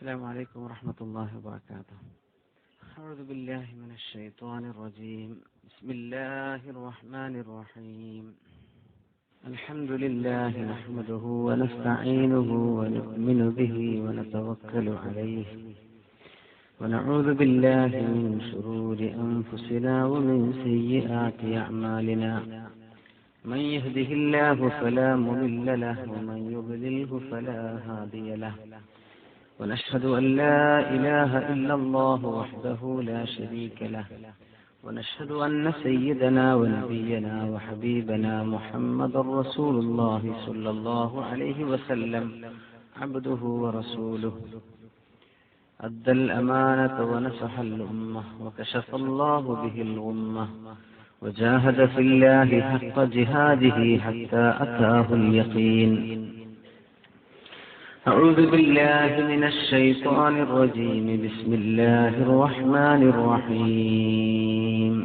السلام عليكم ورحمة الله وبركاته. أعوذ بالله من الشيطان الرجيم. بسم الله الرحمن الرحيم. الحمد لله نحمده ونستعينه ونؤمن به ونتوكل عليه ونعوذ بالله من شرور أنفسنا ومن سيئات أعمالنا. من يهده الله فلا مضل له ومن يضلله فلا هادي له. ونشهد أن لا إله إلا الله وحده لا شريك له. ونشهد أن سيدنا ونبينا وحبيبنا محمد رسول الله صلى الله عليه وسلم عبده ورسوله أدى الأمانة ونصح الأمة وكشف الله به الغمة وجاهد في الله حق جهاده حتى أتاه اليقين. أعوذ بالله من الشيطان الرجيم. بسم الله الرحمن الرحيم.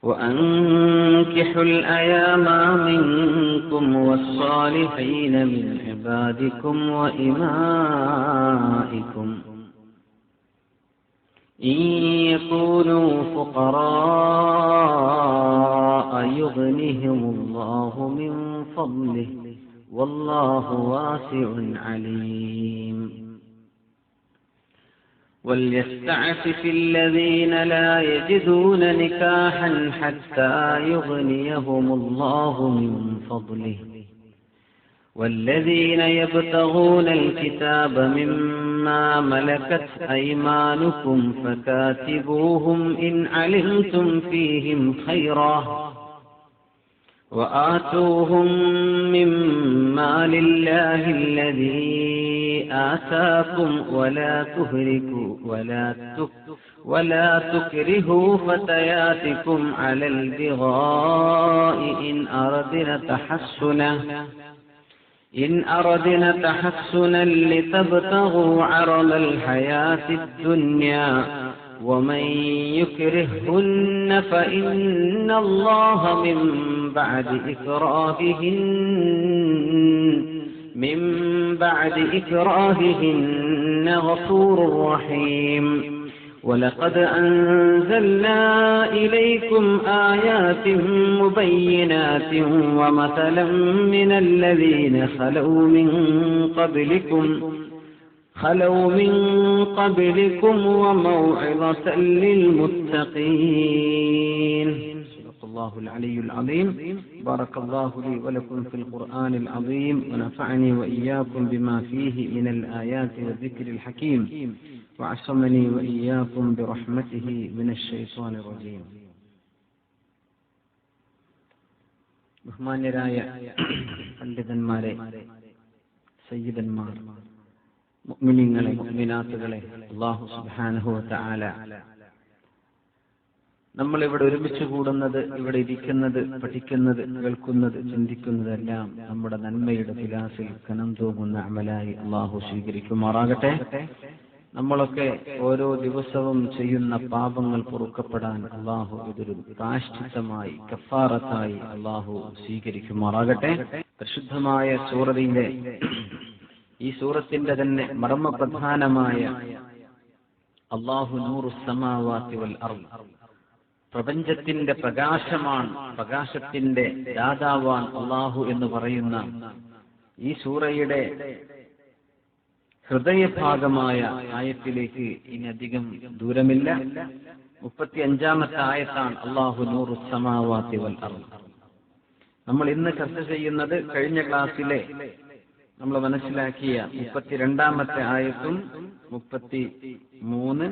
وأنكحوا الأيام منكم والصالحين من عبادكم وإمائكم إن يكونوا فقراء يغنهم الله من فضله والله واسع عليم. وليستعفف الذين لا يجدون نكاحا حتى يغنيهم الله من فضله والذين يبتغون الكتاب مما ملكت أيمانكم فكاتبوهم إن علمتم فيهم خيرا وآتوهم مما لله الذي آتاكم ولا تكرهوا فتياتكم على البغاء إن أردنا تحسنا لتبتغوا عرض الحياة الدنيا ومن يكرههن فإن الله من بعد إكراههن غفور رحيم. ولقد أنزلنا إليكم آيات مبينات ومثلا من الذين خلوا من قبلكم وموعظة للمتقين. صدق الله العلي العظيم. بارك الله لي ولكم في القرآن العظيم ونفعني وإياكم بما فيه من الآيات والذكر الحكيم وعصمني وإياكم برحمته من الشيطان الرجيم. ബഹുമാന്യരായ പണ്ഡിതന്മാരെ, സയ്യിദന്മാർ, മുഅ്മിനീങ്ങളെ, മുഅ്മിനാത്തുകളെ, അല്ലാഹു സുബ്ഹാനഹു വ തആല നമ്മൾ ഇവിടെ ഒരുമിച്ച് കൂടുന്നത്, ഇവിടെ ഇരിക്കുന്നത്, പഠിക്കുന്നത്, കേൾക്കുന്നത്, ചിന്തിക്കുന്നതെല്ലാം നമ്മുടെ നന്മയുടെ ഫിലാസിൽ കനം തൂങ്ങുന്ന അമലായി അല്ലാഹു സ്വീകരിക്കുമാറാകട്ടെ. നമ്മളൊക്കെ ഓരോ ദിവസവും ചെയ്യുന്ന പാപങ്ങൾ പൊറുക്കപ്പെടാൻ അല്ലാഹു ഇതൊരു പ്രായശ്ചിത്തമായി, കഫാറത്തായി അല്ലാഹു സ്വീകരിക്കുമാറാകട്ടെ. പരിശുദ്ധമായ സൂറത്തിന്റെ ഈ സൂറത്തിന്റെ തന്നെ മർമ്മപ്രധാനമായ അല്ലാഹു നൂറുസ് സമാവാതി വൽ അർദ്, പ്രപഞ്ചത്തിന്റെ പ്രകാശമാണ്, പ്രകാശത്തിന്റെ ദാതാവാൻ അല്ലാഹു എന്ന് പറയുന്ന ഈ സൂറയുടെ ഹൃദയഭാഗമായ ആയത്തിലേക്ക് ഇനി അധികം ദൂരമില്ല. 35-ാമത്തെ ആയത്താണ് അല്ലാഹു നൂറുസ് സമാവാതി വൽ അർദ്. നമ്മൾ ഇന്ന് ചർച്ച ചെയ്യുന്നത് കഴിഞ്ഞ ക്ലാസ്സിലെ നമ്മൾ മനസ്സിലാക്കിയ 32-ാമത്തെ ആയത്തും 33,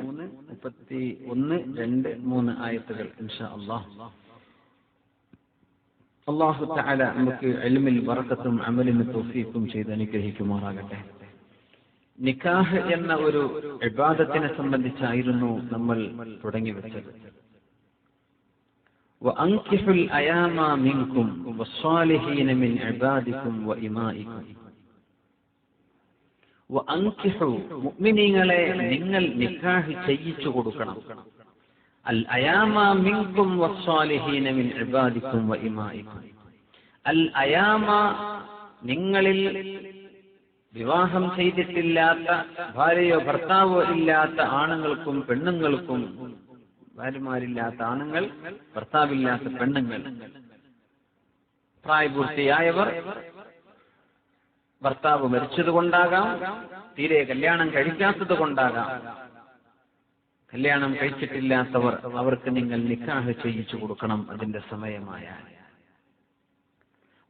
31, 2, 3 ആയത്തുകൾ ഇൻഷാ അല്ലാഹ്. അല്ലാഹു തആല നമുക്ക് ഇൽമിൽ ബറക്കത്തും അമലിന് തൗഫീഖും ചെയ്ത് അനുഗ്രഹിക്കുമാറാകട്ടെ. നിക്കാഹ് എന്ന ഒരു ഇബാദത്തിനെ സംബന്ധിച്ചായിരുന്നു നമ്മൾ തുടങ്ങി വെച്ചത്. വഅൻകിഹുൽ അയാമ മിൻകും വസ്സാലിഹീന മിൻ ഇബാദികും വഇമാഇകും. വഅൻകിഹു, മുഅ്മിനീങ്ങളെ നിങ്ങൾ നിക്കാഹ് ചെയ്യിച്ചു കൊടുക്കണം. അൽ അയാമ മിൻകും വസ്സാലിഹീന മിൻ ഇബാദികും വഇമാഇകും. അൽ അയാമ, നിങ്ങളിൽ വിവാഹം ചെയ്തിട്ടില്ലാത്ത ഭാര്യയോ ഭർത്താവോ ഇല്ലാത്ത ആണുങ്ങൾക്കും പെണ്ണുങ്ങൾക്കും, ഭാര്യമാരില്ലാത്ത ആണുങ്ങൾ, ഭർത്താവില്ലാത്ത പെണ്ണുങ്ങൾ, പ്രായപൂർത്തിയായവർ, ഭർത്താവ് മരിച്ചതുകൊണ്ടാകാം, തീരെ കല്യാണം കഴിക്കാത്തത് കൊണ്ടാകാം, കല്യാണം കഴിച്ചിട്ടില്ലാത്തവർ, അവർക്ക് നിങ്ങൾ നിക്കാഹ് ചെയ്യിച്ചു കൊടുക്കണം അതിന്റെ സമയമായാൽ.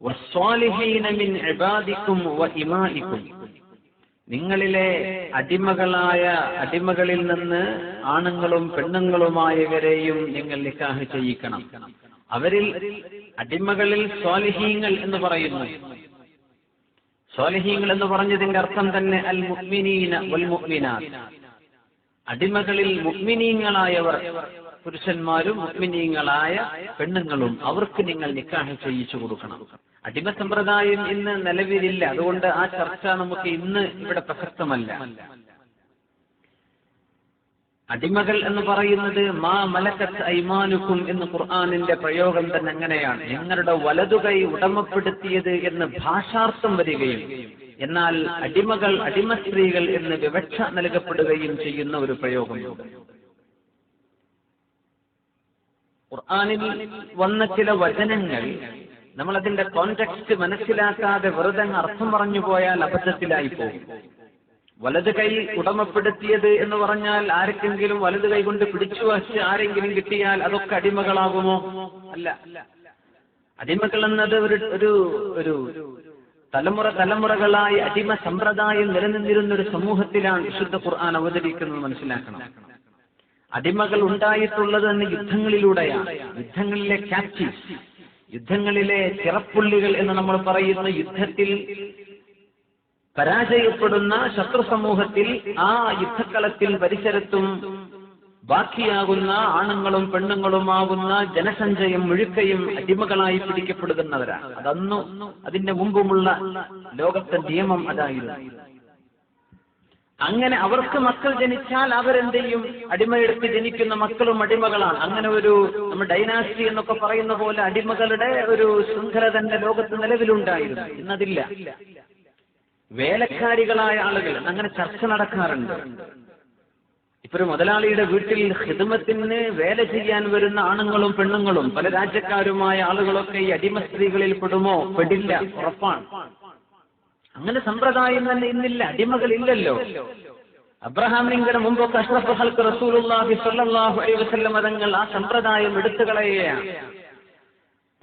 വസ്സാലിഹീന മിൻ ഇബാദിക്കും വഇമാഇക്കും, നിങ്ങളിലെ അടിമകളിൽ നിന്ന് ആണുങ്ങളും പെണ്ണുങ്ങളുമായവരെയും നിങ്ങൾ നിക്കാഹ് ചെയ്യിക്കണം. അവരിൽ അടിമകളിൽ സ്വാലിഹീങ്ങൾ എന്ന് പറയുന്നു. സ്വാലിഹീങ്ങൾ എന്ന് പറഞ്ഞതിന്റെ അർത്ഥം തന്നെ അൽ മുഅ്മിനീന വൽ മുഅ്മിനാത്ത്, അടിമകളിൽ മുഅ്മിനീങ്ങളായവർ പുരുഷന്മാരും മുഅ്മിനീങ്ങളായ പെണ്ണുങ്ങളും, അവർക്ക് നിങ്ങൾ നിക്കാഹ് ചെയ്യിച്ചു കൊടുക്കണം. അടിമ സമ്പ്രദായം ഇന്ന് നിലവിലില്ല, അതുകൊണ്ട് ആ ചർച്ച നമുക്ക് ഇന്ന് ഇവിടെ പ്രസക്തമല്ല. അടിമകൾ എന്ന് പറയുന്നത് മാ മലക്കത്ത് ഐമാനുക്കും എന്ന് ഖുർആനിന്റെ പ്രയോഗം തന്നെ അങ്ങനെയാണ്. നിങ്ങളുടെ വലതുകൈ ഉടമപ്പെടുത്തിയത് എന്ന് ഭാഷാർത്ഥം വരികയും എന്നാൽ അടിമകൾ, അടിമ സ്ത്രീകൾ എന്ന് വിവക്ഷ നൽകപ്പെടുകയും ചെയ്യുന്ന ഒരു പ്രയോഗമുണ്ട്. ഖുർആനിൽ വന്ന ചില വചനങ്ങൾ നമ്മളതിന്റെ കോണ്ടെക്സ്റ്റ് മനസ്സിലാക്കാതെ വെറുതെ അർത്ഥം പറഞ്ഞു പോയാൽ അബദ്ധത്തിലായി പോകും. വലത് കൈ ഉടമപ്പെടുത്തിയത് എന്ന് പറഞ്ഞാൽ ആർക്കെങ്കിലും വലത് കൈ കൊണ്ട് പിടിച്ചു വച്ച് ആരെങ്കിലും കിട്ടിയാൽ അതൊക്കെ അടിമകളാകുമോ? അല്ല. അടിമകൾ എന്നത് ഒരു തലമുറകളായി അടിമ സമ്പ്രദായം നിലനിന്നിരുന്ന ഒരു സമൂഹത്തിലാണ് വിശുദ്ധ ഖുർആൻ അവതരിക്കുന്നത്, മനസ്സിലാക്കണം. അടിമകൾ ഉണ്ടായിട്ടുള്ളത് തന്നെ യുദ്ധങ്ങളിലൂടെയാണ്. യുദ്ധങ്ങളിലെ ക്യാപ്റ്റീവ്സ്, യുദ്ധങ്ങളിലെ ചിറപ്പുള്ളികൾ എന്ന് നമ്മൾ പറയുന്ന യുദ്ധത്തിൽ പരാജയപ്പെടുന്ന ശത്രു സമൂഹത്തിൽ ആ യുദ്ധക്കളത്തിൽ പരിസരത്തും ബാക്കിയാകുന്ന ആണുങ്ങളും പെണ്ണുങ്ങളുമാകുന്ന ജനസഞ്ചയം മുഴുക്കയും അടിമകളായി പിടിക്കപ്പെടുന്നവരാണ്. അതന്നും അതിന്റെ മുമ്പുമുള്ള ലോകത്തെ നിയമം അതായിരുന്നു. അങ്ങനെ അവർക്ക് മക്കൾ ജനിച്ചാൽ അവരെന്ത് ചെയ്യും? അടിമയെടുത്ത് ജനിക്കുന്ന മക്കളും അടിമകളാണ്. അങ്ങനെ ഒരു നമ്മൾ ഡൈനാസ്റ്റി എന്നൊക്കെ പറയുന്ന പോലെ അടിമകളുടെ ഒരു ശൃംഖല തന്നെ ലോകത്ത് നിലവിലുണ്ടായിരുന്നു. ഇന്നതില്ല. വേലക്കാരികളായ ആളുകൾ, അങ്ങനെ ചർച്ച നടക്കാറുണ്ട്. ഇപ്പൊ ഒരു മുതലാളിയുടെ വീട്ടിൽ ഖിദ്മത്തിന് വേല ചെയ്യാൻ വരുന്ന ആണുങ്ങളും പെണ്ണുങ്ങളും പല രാജ്യക്കാരുമായ ആളുകളൊക്കെ ഈ അടിമ സ്ത്രീകളിൽ പെടുമോ? പെടില്ല, ഉറപ്പാണ്. അങ്ങനെ സമ്പ്രദായം തന്നെ ഇന്നില്ല, അടിമകളില്ലല്ലോ. അബ്രഹാം ലിങ്കന് മുമ്പൊക്കെ അഷ്റഫുൽ ഖൽഖ് റസൂലുള്ളാഹി സ്വല്ലല്ലാഹു അലൈഹി വസല്ലം തങ്ങൾ ആ സമ്പ്രദായം എടുത്തു കളയുകയാണ്.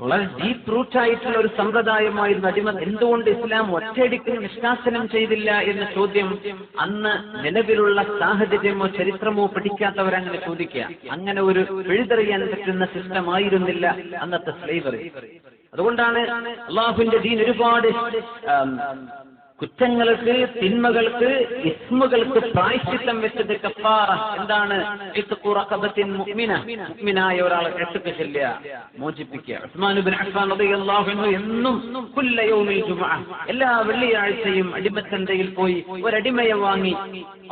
വളരെ ഡീപ്പ് റൂട്ട് ആയിട്ടുള്ള ഒരു സമ്പ്രദായമായിരുന്നു അടിമ. എന്തുകൊണ്ട് ഇസ്ലാം ഒറ്റയടിക്ക് നിഷ്കാസനം ചെയ്തില്ല എന്ന ചോദ്യം അന്ന് നിലവിലുള്ള സാഹചര്യമോ ചരിത്രമോ പഠിക്കാത്തവരങ്ങനെ ചോദിക്കുക. അങ്ങനെ ഒരു പിഴുതെറിയാൻ പറ്റുന്ന സിസ്റ്റം ആയിരുന്നില്ല അന്നത്തെ സ്ലേവറി. അതുകൊണ്ടാണ് അള്ളാഹുവിന്റെ ദീൻ ഒരുപാട് കുറ്റങ്ങൾക്ക്, തിന്മകൾക്ക്, ഇസ്മുകൾക്ക് പ്രായശ്ചിത്തം വെച്ചത് കഫാറ. എന്താണ്? മുഅ്മിനായ ഒരാളെ എട്ടുക്ക് ചെല്ലുക, മോചിപ്പിക്കുക. ഉസ്മാൻ ഇബ്നു അഫ്ഫാൻ റളിയല്ലാഹു അൻഹു എന്നും കുല്ല യൗമിൽ ജുമുഅ, എല്ലാ വെള്ളിയാഴ്ചയും അടിമച്ചന്തയിൽ പോയി ഒരടിമയെ വാങ്ങി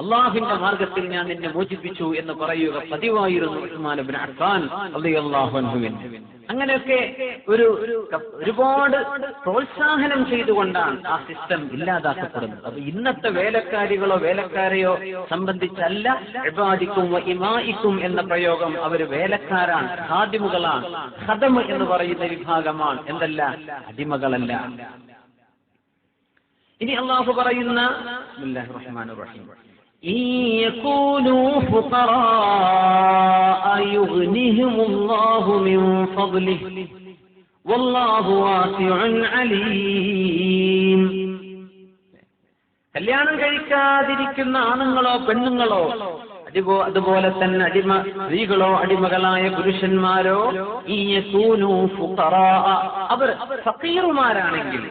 അള്ളാഹുവിന്റെ മാർഗത്തിൽ ഞാൻ നിന്നെ മോചിപ്പിച്ചു എന്ന് പറയുക പതിവായിരുന്നു ഉസ്മാൻ ഇബ്നു അഫ്ഫാൻ റളിയല്ലാഹു അൻഹുവിന്. അങ്ങനെയൊക്കെ ഒരുപാട് പ്രോത്സാഹനം ചെയ്തുകൊണ്ടാണ് ആ സിസ്റ്റം ഇല്ലാതാക്കപ്പെടുന്നത്. അത് ഇന്നത്തെ വേലക്കാരികളോ വേലക്കാരെയോ സംബന്ധിച്ചല്ല. ഇബാദിക്കും ഇമാഇക്കും എന്ന പ്രയോഗം അവർ വേലക്കാരാണ്, ഖാദിമുകളാണ്. ഖദം എന്ന് പറയുന്ന വിഭാഗമാണ്, എന്തല്ല, അടിമകളല്ല. ഇനി അല്ലാഹു പറയുന്ന ബിസ്മില്ലാഹിർ റഹ്മാനിർ റഹീം, إن يكونوا فقراء يغنيهم الله من فضله والله واسع عليم. കല്യാണം കഴിക്കാതിരിക്കുന്ന ആണുങ്ങളോ പെണ്ണുങ്ങളോ അതുപോലെ തന്നെ അടിമ സ്ത്രീകളോ അടിമകളായ പുരുഷന്മാരോ ഈ യകൂനു ഫുഖറാ, അവർ ഫഖീറുമാരാണെങ്കിൽ,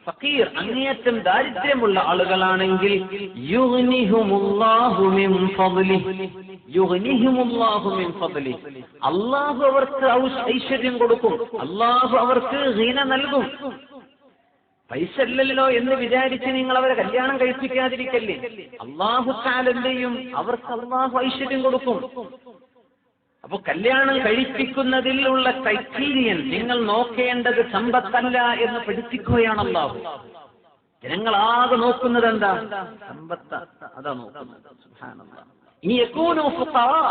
ഫഖീർ അങ്ങേയറ്റം ദാരിദ്ര്യമുള്ള ആളുകളാണെങ്കിൽ യുഗ്നിഹുമുല്ലാഹു മിൻ ഫദ്ലിഹി, യുഗ്നിഹുമുല്ലാഹു മിൻ ഫദ്ലിഹി, അല്ലാഹു അവർക്ക് ഐശ്വര്യം കൊടുക്കും, അല്ലാഹു അവർക്ക് ഗിന നൽകും. പൈസ ഇല്ലല്ലോ എന്ന് വിചാരിച്ച് നിങ്ങൾ അവരെ കല്യാണം കഴിപ്പിക്കാതിരിക്കല്ലേ. അല്ലാഹു തആല എന്ത് ചെയ്യും? അവർക്ക് അല്ലാഹു ഐശ്വര്യം കൊടുക്കും. അപ്പൊ കല്യാണം കഴിപ്പിക്കുന്നതിലുള്ള ക്രൈറ്റീരിയൻ നിങ്ങൾ നോക്കേണ്ടത് സമ്പത്തല്ല എന്ന് പഠിപ്പിക്കുകയാണ് അല്ലാഹു. ജനങ്ങളാകെ നോക്കുന്നത് എന്താ? സമ്പത്ത്. അതാ നോക്കുന്നത്. സുബ്ഹാനല്ലാഹ്. ഇനി യകൂനു ഫുഖറാ,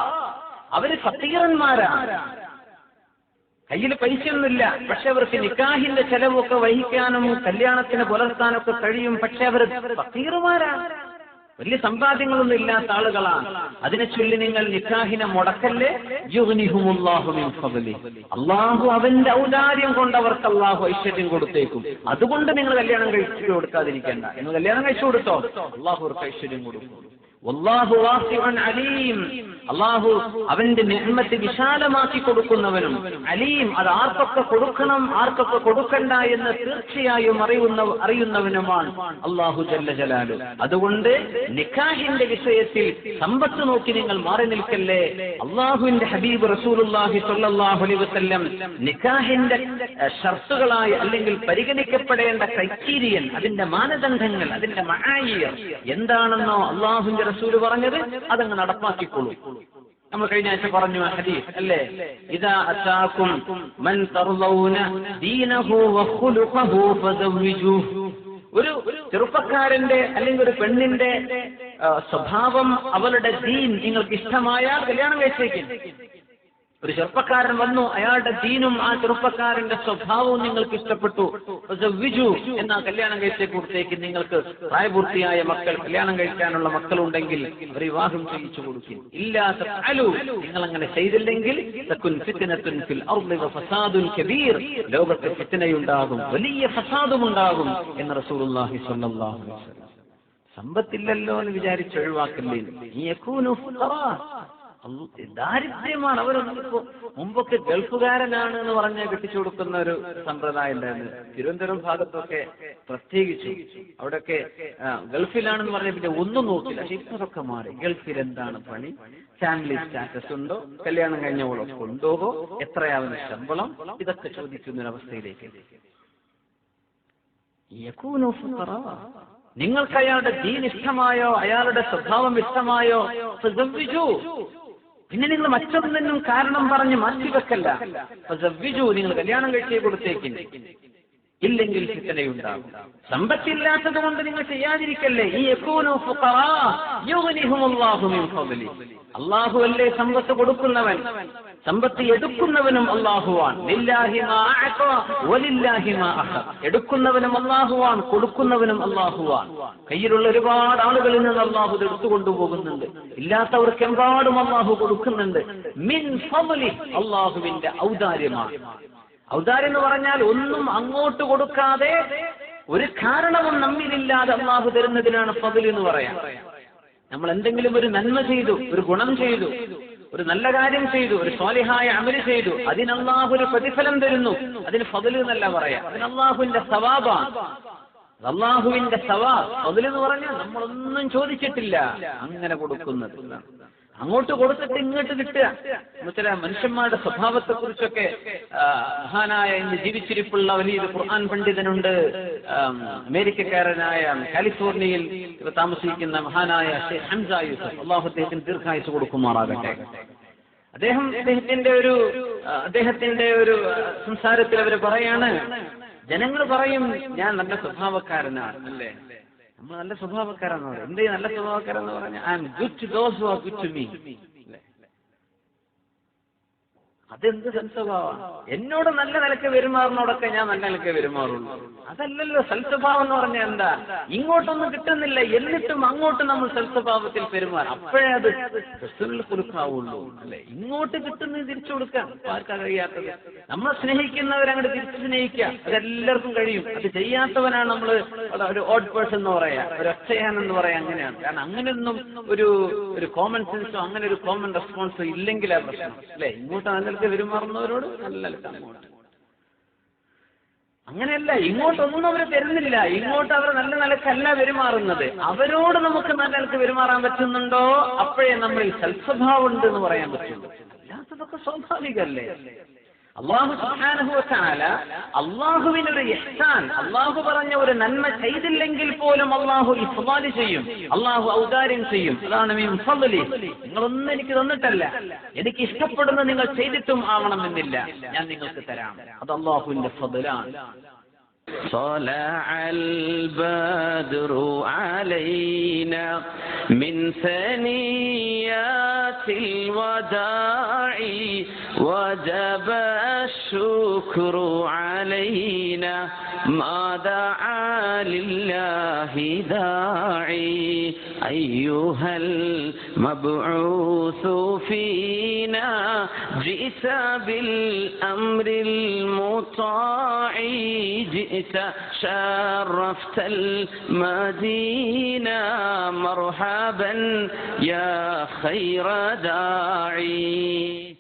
അവര് ഫഖീറന്മാരാണ്, കയ്യിൽ പൈസയൊന്നുമില്ല, പക്ഷെ അവർക്ക് നിക്കാഹിന്റെ ചെലവൊക്കെ വഹിക്കാനും കല്യാണത്തിന് പുലർത്താനൊക്കെ കഴിയും, പക്ഷെ അവർ ഫഖീറുമാരാണ്, വലിയ സമ്പാദ്യങ്ങളൊന്നും ഇല്ലാത്ത ആളുകളാണ്. അതിനെ ചൊല്ലി നിങ്ങൾ നിക്കാഹിനെ മുടക്കല്ലേ. യുഗ്നിഹുമുല്ലാഹു മിൻ ഫദ്ലി, അല്ലാഹു അവന്റെ ഔദാര്യം കൊണ്ട് അവർക്ക് അല്ലാഹു ഐശ്വര്യം കൊടുത്തേക്കും. അതുകൊണ്ട് നിങ്ങൾ കല്യാണം കഴിച്ചു കൊടുക്കാതിരിക്കേണ്ട. നിങ്ങൾ കല്യാണം കഴിച്ചു കൊടുത്തോ, അല്ലാഹു അവർക്ക് ഐശ്വര്യം കൊടുക്കും. വല്ലാഹു വാസിഉൻ അലീം, അല്ലാഹു അവന്റെ നിഅമത്ത് വിശാലമാക്കി കൊടുക്കുന്നവനും അലീം, അത് ആർക്കൊക്കെ കൊടുക്കണം ആർക്കൊക്കെ കൊടുക്കണ്ട എന്ന് തീർച്ചയായും അറിയുന്നവനുമാണ് അല്ലാഹു ജല്ല ജലാലു. അതുകൊണ്ട് നിക്കാഹിന്റെ വിഷയത്തിൽ സമ്പത്ത് നോക്കി നിങ്ങൾ മാറി നിൽക്കല്ലേ. അല്ലാഹുവിന്റെ ഹബീബ് റസൂലുള്ളാഹി സ്വല്ലല്ലാഹു അലൈഹി വസല്ലം നിക്കാഹിന്റെ ഷർത്തുകളായ അല്ലെങ്കിൽ പരിഗണിക്കപ്പെടേണ്ട ക്രൈറ്റീരിയൻ, അതിന്റെ മാനദണ്ഡങ്ങൾ, അതിന്റെ മആയിർ എന്താണെന്നോ അല്ലാഹുവിന്റെ റസൂൽ പറഞ്ഞത് അതങ്ങ് നടപ്പാക്കിക്കൊള്ളൂ. നമ്മൾ കഴിഞ്ഞ ആഴ്ച പറഞ്ഞു ഹദീസ് അല്ലേ, ഇദാ അതാകും മൻ തർളൗന ദീനഹു വഖുലുഖഹു ഫസവ്വിജൂഹു. ഒരു ചെറുപ്പക്കാരന്റെ അല്ലെങ്കിൽ ഒരു പെണ്ണിന്റെ സ്വഭാവം, അവളുടെ ദീൻ നിങ്ങൾക്ക് ഇഷ്ടമായാൽ കല്യാണം കഴിച്ചേക്കും. ഒരു ചെറുപ്പക്കാരൻ വന്നു, അയാളുടെ ദീനും ആ ചെറുപ്പക്കാരന്റെ സ്വഭാവവും നിങ്ങൾക്ക് ഇഷ്ടപ്പെട്ടു, ഫസവ്വിജു എന്നാ കല്യാണം കഴിച്ചേ കൊടുത്തേക്ക്. നിങ്ങൾക്ക് പ്രായപൂർത്തിയായ മക്കൾ, കല്യാണം കഴിക്കാനുള്ള മക്കളുണ്ടെങ്കിൽ അവർ വിവാഹം ചെയ്യിച്ചു കൊടുക്കും. ഇല്ലാ തഫഅലു, നിങ്ങൾ അങ്ങനെ ചെയ്തില്ലെങ്കിൽ തകുൻ ഫിത്നത്തുൻ ഫിൽ അർളി വഫസാദുൻ കബീർ, ലോകത്ത് ഫിത്നയുണ്ടാകും, വലിയ ഫസാദും ഉണ്ടാകും എന്ന് റസൂലുള്ളാഹി സ്വല്ലല്ലാഹു അലൈഹി വസല്ലം. സമ്പത്തില്ലല്ലോ എന്ന് വിചാരിച്ച് ഒഴിവാക്കില്ലേ. യകൂനു ഫുഖറാ, ദാരിദ്ര്യമാണ്. അവരൊന്നിപ്പോ മുമ്പൊക്കെ ഗൾഫുകാരനാണ് എന്ന് പറഞ്ഞ് കെട്ടിച്ചു കൊടുക്കുന്ന ഒരു സമ്പ്രദായം ഉണ്ടായിരുന്നു. തിരുവനന്തപുരം ഭാഗത്തൊക്കെ പ്രത്യേകിച്ചു അവിടെയൊക്കെ ഗൾഫിലാണെന്ന് പറഞ്ഞ പിന്നെ ഒന്നും നോക്കില്ല. പക്ഷെ ഇപ്പൊക്കെ മാറി. ഗൾഫിൽ എന്താണ് പണി, ഫാമിലി സ്റ്റാറ്റസ് ഉണ്ടോ, കല്യാണം കഴിഞ്ഞവളോ കൊണ്ടുപോകോ, എത്രയാവുന്ന ശമ്പളം, ഇതൊക്കെ ചോദിക്കുന്ന ഒരവസ്ഥയിലേക്ക്. നിങ്ങൾക്ക് അയാളുടെ ദീൻ ഇഷ്ടമായോ, അയാളുടെ സ്വഭാവം ഇഷ്ടമായോ, പിന്നെ നിങ്ങൾ മറ്റൊന്നിനും കാരണം പറഞ്ഞ് മാറ്റിവെക്കല്ല. നിങ്ങൾ കല്യാണം കഴിച്ചേ കൊടുത്തേക്കില്ല, ഇല്ലെങ്കിൽ ഫിത്നയുണ്ടാകും. സമ്പത്തില്ലാത്തത് കൊണ്ട് നിങ്ങൾ ചെയ്യാതിരിക്കല്ലേ. ഈ യകൂനു ഫുഖറാ യുഗ്നിഹുമുല്ലാഹു മിൻ ഫദ്ലി, അല്ലാഹു അല്ലേ സമ്പത്ത് കൊടുക്കുന്നവൻ, സമ്പത്ത് എടുക്കുന്നവനും അല്ലാഹുവാണ്. ലില്ലാഹി മാ അഅത വലില്ലാഹി മാ അഖദ, എടുക്കുന്നവനും അല്ലാഹുവാണ്, കൊടുക്കുന്നവനും അല്ലാഹുവാണ്. കയ്യിലുള്ള ഒരുപാട് ആളുകളിൽ നിന്ന് അല്ലാഹു എടുത്തു കൊണ്ടുപോകുന്നുണ്ട്, ഇല്ലാത്തവർക്ക് എമ്പാടും അല്ലാഹു കൊടുക്കുന്നുണ്ട്. മിൻ ഫദ്ലി, അല്ലാഹുവിന്റെ ഔദാര്യമാണ്. ഔദാര്യം എന്ന് പറഞ്ഞാൽ ഒന്നും അങ്ങോട്ട് കൊടുക്കാതെ, ഒരു കാരണവും നമ്മിലില്ലാതെ അല്ലാഹു തരുന്നതിനാണ് ഫദ്ൽ എന്ന് പറയാം. നമ്മൾ എന്തെങ്കിലും ഒരു നന്മ ചെയ്തു, ഒരു ഗുണം ചെയ്തു, ഒരു നല്ല കാര്യം ചെയ്തു, ഒരു സ്വാലിഹായ അമല് ചെയ്തു, അതിന് അല്ലാഹു ഒരു പ്രതിഫലം തരുന്നു, അതിന് ഫദ്ൽ എന്നല്ല പറയാം, അതിന് അല്ലാഹുവിന്റെ സവാബാണ്. അല്ലാഹുവിന്റെ സവാബ്. ഫദ്ൽ എന്ന് പറഞ്ഞാൽ നമ്മളൊന്നും ചോദിച്ചിട്ടില്ല, അങ്ങനെ കൊടുക്കുന്നത്. അങ്ങോട്ട് കൊടുത്തിട്ട് ഇങ്ങോട്ട് കിട്ടുക. ചില മനുഷ്യന്മാരുടെ സ്വഭാവത്തെ കുറിച്ചൊക്കെ മഹാനായ ഇന്ന് ജീവിച്ചിരിപ്പുള്ള വലിയൊരു ഖുർആൻ പണ്ഡിതനുണ്ട്, അമേരിക്കക്കാരനായ കാലിഫോർണിയയിൽ താമസിക്കുന്ന മഹാനായ ഷെയ്ഖ് ഹംസ യൂസഫ്, അല്ലാഹു അദ്ദേഹത്തിന് ദീർഘായുസ്സ് കൊടുക്കുമാറാകട്ടെ. അദ്ദേഹത്തിന്റെ ഒരു സംസാരത്തിൽ അവർ പറയാണ്, ജനങ്ങൾ പറയും ഞാൻ നല്ല സ്വഭാവക്കാരനാണ് അല്ലേ, നമ്മൾ നല്ല സ്വഭാവക്കാരാന്ന് പറയും. എന്തേ നല്ല സ്വഭാവക്കാരെന്ന് പറഞ്ഞാൽ I am good to those who are good to me. അതെന്ത് സൽസ്വഭാവം? എന്നോട് നല്ല നിലക്ക് പെരുമാറുന്നോടൊക്കെ ഞാൻ നല്ല നിലക്ക് പെരുമാറുള്ളൂ. അതല്ലല്ലോ സൽസ്വഭാവം എന്ന് പറഞ്ഞാൽ എന്താ? ഇങ്ങോട്ടൊന്നും കിട്ടുന്നില്ല, എന്നിട്ടും അങ്ങോട്ട് നമ്മൾ സൽസ്വഭാവത്തിൽ പെരുമാറും, അപ്പോഴേ അത് കൊടുക്കാവുള്ളൂ അല്ലെ. ഇങ്ങോട്ട് കിട്ടുന്നത് തിരിച്ചു കൊടുക്കാൻ ആർക്കാ കഴിയാത്തത്? നമ്മളെ സ്നേഹിക്കുന്നവരങ്ങോട്ട് തിരിച്ചു സ്നേഹിക്കുക, അതെല്ലാവർക്കും കഴിയും. അത് ചെയ്യാത്തവനാണ് നമ്മൾ ഒരു ഓഡ് പേഴ്സൺ എന്ന് പറയാ, ഒരു ഒച്ചയാണെന്ന് പറയാ. അങ്ങനെയാണ്. കാരണം അങ്ങനെയൊന്നും ഒരു കോമൺ സെൻസോ അങ്ങനെ ഒരു കോമൺ റെസ്പോൺസോ ഇല്ലെങ്കിലാ പ്രശ്നം അല്ലെ. ഇങ്ങോട്ട് നല്ല പെരുമാറുന്നവരോട് നല്ല അങ്ങോട്ട് അങ്ങനെയല്ല. ഇങ്ങോട്ടൊന്നും അവർ തരുന്നില്ല, ഇങ്ങോട്ട് അവർ നല്ല നിലക്കല്ല പെരുമാറുന്നത്. അവരോട് നമുക്ക് നല്ല നിലക്ക് പെരുമാറാൻ പറ്റുന്നുണ്ടോ, അപ്പോഴേ നമ്മളിൽ സൽസ്വഭാവം ഉണ്ട് എന്ന് പറയാൻ പറ്റുള്ളൂ. അല്ലാത്തതൊക്കെ സ്വാഭാവികല്ലേ. അല്ലാഹു സുബ്ഹാനഹു വ തആല അല്ലാഹുവിനൊരു ഇഹ്സാൻ, അല്ലാഹു പറഞ്ഞ ഒരു നന്മ ചെയ്തില്ലെങ്കിൽ പോലും അല്ലാഹു ഇഫ്ളാൽ ചെയ്യും, അല്ലാഹു ഔദാര്യം ചെയ്യും. അതാണ് മിൻ ഫദ്ലി. നിങ്ങളൊന്നും എനിക്ക് തന്നിട്ടല്ല, എനിക്ക് ഇഷ്ടപ്പെടുന്ന നിങ്ങൾ ചെയ്തിട്ടും ആവണമെന്നില്ല, ഞാൻ നിങ്ങൾക്ക് തരാം. അത് അല്ലാഹുവിന്റെ ഫദ്ലാണ്. طلع البدر علينا من ثنيات الوداع وجب الشكر علينا ما دعا لله داعي أيها المبعوث فينا جئت بالأمر المطاع جئت شرفت المدينة مرحبا يا خير داعي